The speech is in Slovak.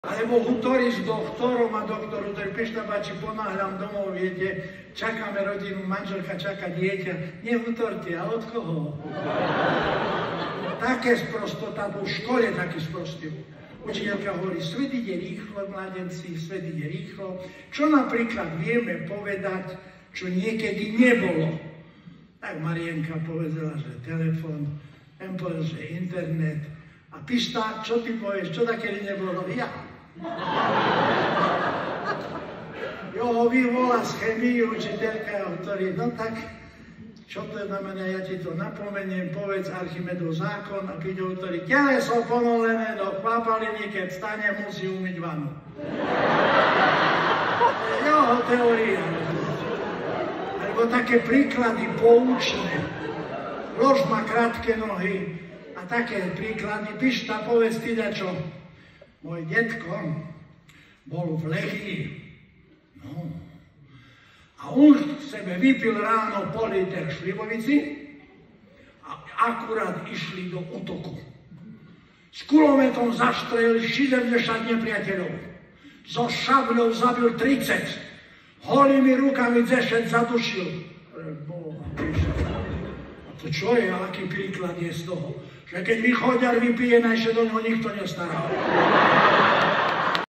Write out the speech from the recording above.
Alebo hutori s doktorom a doktoru, ktorý Pešta páči, ponáhľam domov, viete, čakáme rodinu, manželka čaká dieťa. Nehutorte, a od koho? Také sprostota, v škole taký sprostil. Učiteľka hovorí, svet ide rýchlo, mladenci, svet ide rýchlo. Čo napríklad vieme povedať, čo niekedy nebolo? Tak Marienka povedala, že telefón, ten povedal, že internet. A Pišta, čo ty povieš, čo takedy nebolo? Ja. Jo, vyvolá z chemii učiteľka, ktorý, no tak, čo to znamená, ja ti to napomeniem, povedz Archimedov zákon a príde ktorý teleso ponolené do pápaliny, keď stane, musí umyť vanu. Jeho teória. Alebo také príklady poučné. Lož má krátke nohy a také príklady. Pišta, povedz ty dačo. Môj detko bol v Lechii. No. A on sebe vypil ráno pol liter šlivovici a akurát išli do útoku. S kulometom zastrelil 70 nepriateľov. So šabľou zabil 30. Holými rukami zešet zadušil. A to čo je, aký príklad je z toho? Že keď vychodiar vypije, najšie do ňoho nikto nestará.